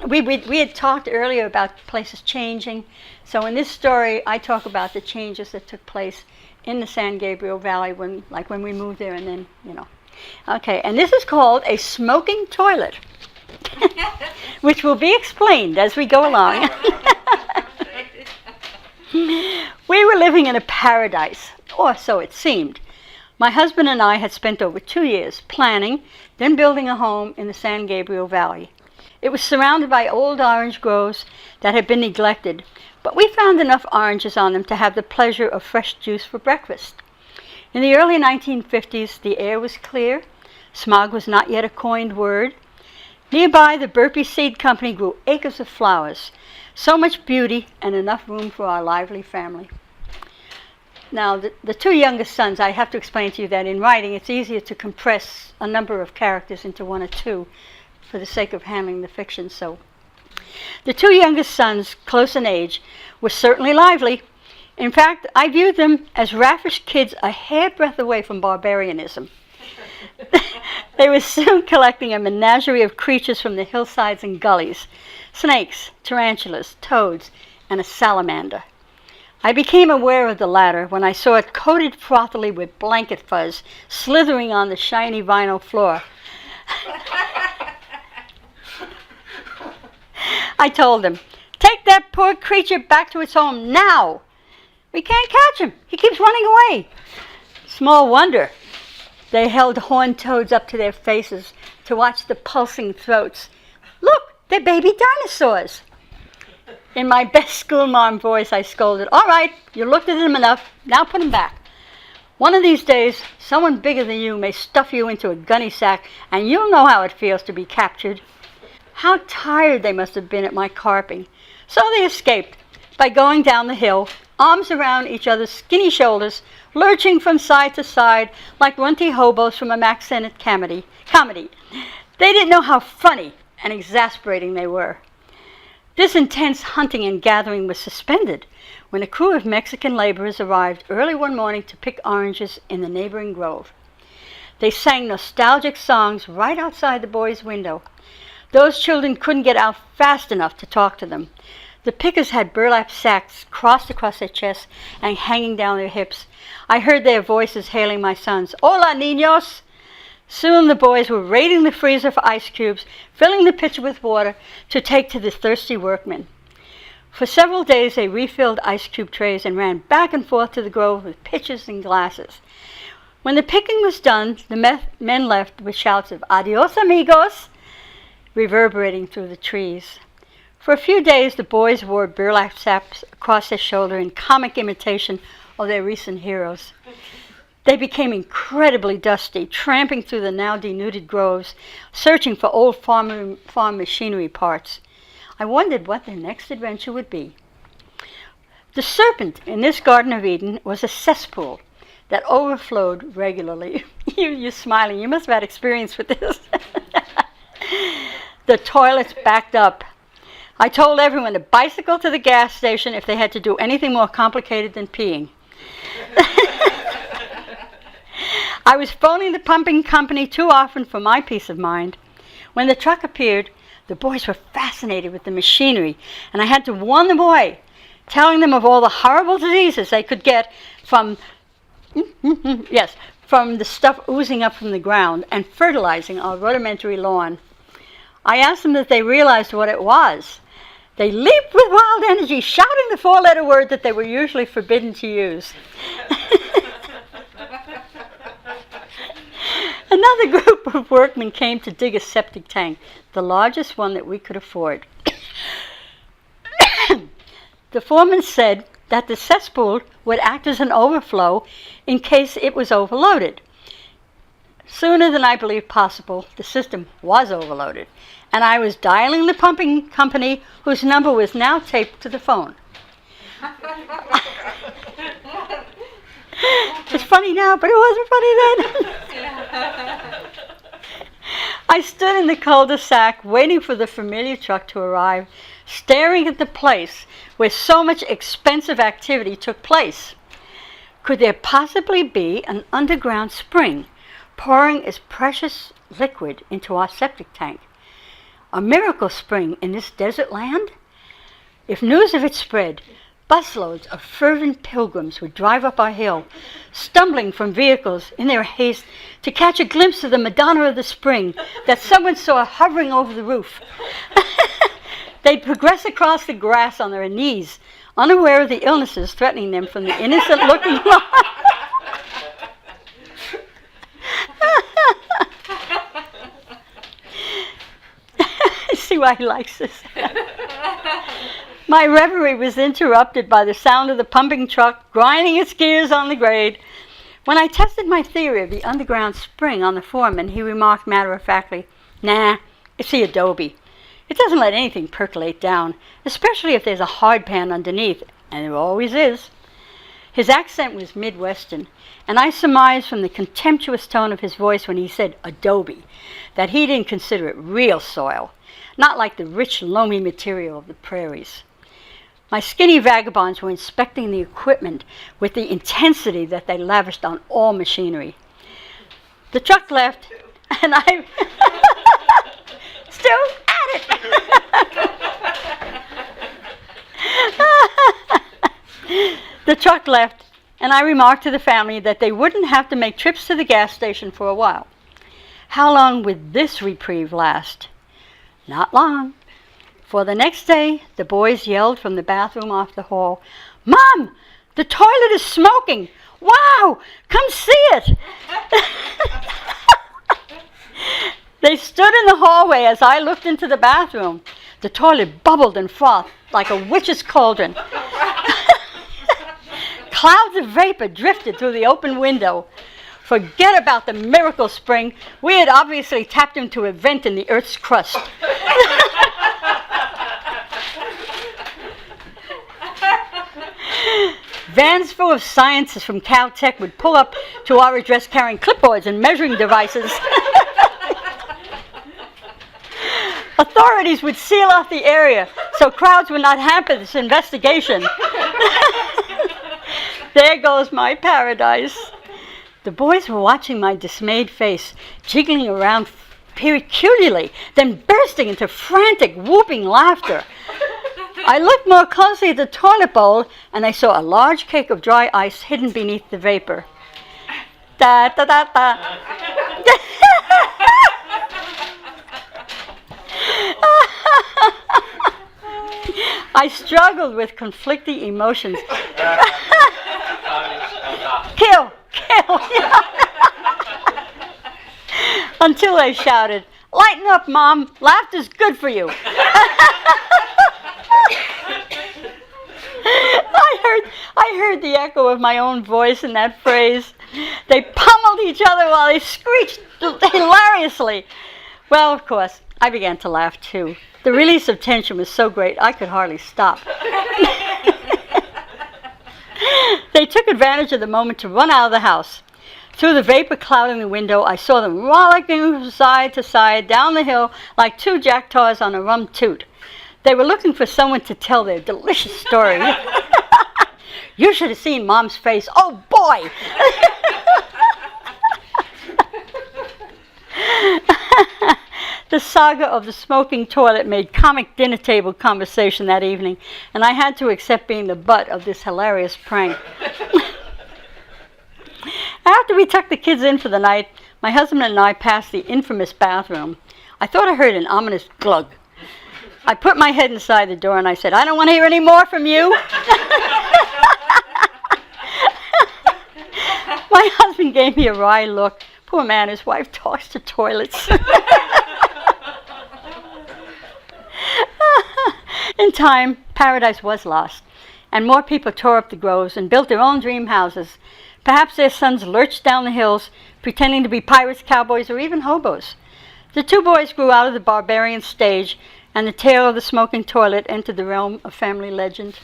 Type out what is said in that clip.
We had talked earlier about places changing. So in this story, I talk about the changes that took place in the San Gabriel Valley when we moved there, and then, Okay, and this is called a smoking toilet, which will be explained as we go along. We were living in a paradise, or so it seemed. My husband and I had spent over 2 years planning, then building a home in the San Gabriel Valley. It was surrounded by old orange groves that had been neglected, but we found enough oranges on them to have the pleasure of fresh juice for breakfast. In the early 1950s, the air was clear. Smog was not yet a coined word. Nearby, the Burpee Seed Company grew acres of flowers, so much beauty and enough room for our lively family. Now, the two youngest sons, I have to explain to you that in writing, it's easier to compress a number of characters into one or two for the sake of handling the fiction. So, the two youngest sons, close in age, were certainly lively. In fact, I viewed them as raffish kids a hairbreadth away from barbarianism. They were soon collecting a menagerie of creatures from the hillsides and gullies: snakes, tarantulas, toads, and a salamander. I became aware of the latter when I saw it coated frothily with blanket fuzz, slithering on the shiny vinyl floor. I told them, "Take that poor creature back to its home now. We can't catch him. He keeps running away." Small wonder they held horned toads up to their faces to watch the pulsing throats. "Look, they're baby dinosaurs." In my best schoolmarm voice, I scolded, "All right, you looked at them enough. Now put them back. One of these days, someone bigger than you may stuff you into a gunny sack, and you'll know how it feels to be captured." How tired they must have been at my carping. So they escaped by going down the hill, arms around each other's skinny shoulders, lurching from side to side like runty hobos from a Max Sennett comedy. They didn't know how funny and exasperating they were. This intense hunting and gathering was suspended when a crew of Mexican laborers arrived early one morning to pick oranges in the neighboring grove. They sang nostalgic songs right outside the boys' window. Those children couldn't get out fast enough to talk to them. The pickers had burlap sacks crossed across their chests and hanging down their hips. I heard their voices hailing my sons, "Hola, niños!" Soon the boys were raiding the freezer for ice cubes, filling the pitcher with water to take to the thirsty workmen. For several days they refilled ice cube trays and ran back and forth to the grove with pitchers and glasses. When the picking was done, the men left with shouts of "Adios, amigos," reverberating through the trees. For a few days, the boys wore burlap sacks across their shoulder in comic imitation of their recent heroes. They became incredibly dusty, tramping through the now denuded groves, searching for old farm machinery parts. I wondered what their next adventure would be. The serpent in this Garden of Eden was a cesspool that overflowed regularly. You're smiling. You must have had experience with this. The toilets backed up. I told everyone to bicycle to the gas station if they had to do anything more complicated than peeing. I was phoning the pumping company too often for my peace of mind. When the truck appeared, the boys were fascinated with the machinery, and I had to warn them away, telling them of all the horrible diseases they could get from the stuff oozing up from the ground and fertilizing our rudimentary lawn. I asked them if they realized what it was. They leaped with wild energy, shouting the four-letter word that they were usually forbidden to use. Another group of workmen came to dig a septic tank, the largest one that we could afford. The foreman said that the cesspool would act as an overflow in case it was overloaded. Sooner than I believed possible, the system was overloaded, and I was dialing the pumping company whose number was now taped to the phone. It's funny now, but it wasn't funny then. I stood in the cul-de-sac waiting for the familiar truck to arrive, staring at the place where so much expensive activity took place. Could there possibly be an underground spring pouring its precious liquid into our septic tank? A miracle spring in this desert land? If news of it spread, busloads of fervent pilgrims would drive up our hill, stumbling from vehicles in their haste to catch a glimpse of the Madonna of the Spring that someone saw hovering over the roof. They'd progress across the grass on their knees, unaware of the illnesses threatening them from the innocent-looking lawn. See why he likes this. My reverie was interrupted by the sound of the pumping truck grinding its gears on the grade. When I tested my theory of the underground spring on the foreman, he remarked matter-of-factly, "Nah, it's the adobe. It doesn't let anything percolate down, especially if there's a hard pan underneath, and there always is." His accent was Midwestern, and I surmised from the contemptuous tone of his voice when he said adobe that he didn't consider it real soil, not like the rich, loamy material of the prairies. My skinny vagabonds were inspecting the equipment with the intensity that they lavished on all machinery. The truck left, and I still at it. The truck left, and I remarked to the family that they wouldn't have to make trips to the gas station for a while. How long would this reprieve last? Not long. For the next day, the boys yelled from the bathroom off the hall, "Mom, the toilet is smoking! Wow, come see it!" They stood in the hallway as I looked into the bathroom. The toilet bubbled and frothed like a witch's cauldron. Clouds of vapor drifted through the open window. Forget about the miracle spring. We had obviously tapped into a vent in the Earth's crust. Vans full of scientists from Caltech would pull up to our address carrying clipboards and measuring devices. Authorities would seal off the area so crowds would not hamper this investigation. There goes my paradise. The boys were watching my dismayed face, jiggling around peculiarly, then bursting into frantic, whooping laughter. I looked more closely at the toilet bowl, and I saw a large cake of dry ice hidden beneath the vapor. Da da da da. I struggled with conflicting emotions. Kill! Until I shouted, "Lighten up, Mom! Laughter's good for you!" I heard the echo of my own voice in that phrase. They pummeled each other while they screeched hilariously. Well, of course, I began to laugh too. The release of tension was so great I could hardly stop. They took advantage of the moment to run out of the house. Through the vapor cloud in the window, I saw them rollicking from side to side down the hill like two jackdaws on a rum toot. They were looking for someone to tell their delicious story. You should have seen Mom's face. Oh, boy! The saga of the smoking toilet made comic dinner table conversation that evening, and I had to accept being the butt of this hilarious prank. After we tucked the kids in for the night, my husband and I passed the infamous bathroom. I thought I heard an ominous glug. I put my head inside the door and I said, "I don't want to hear any more from you." My husband gave me a wry look. Poor man, his wife talks to toilets. In time, paradise was lost, and more people tore up the groves and built their own dream houses. Perhaps their sons lurched down the hills, pretending to be pirates, cowboys, or even hobos. The two boys grew out of the barbarian stage, and the tale of the smoking toilet entered the realm of family legend.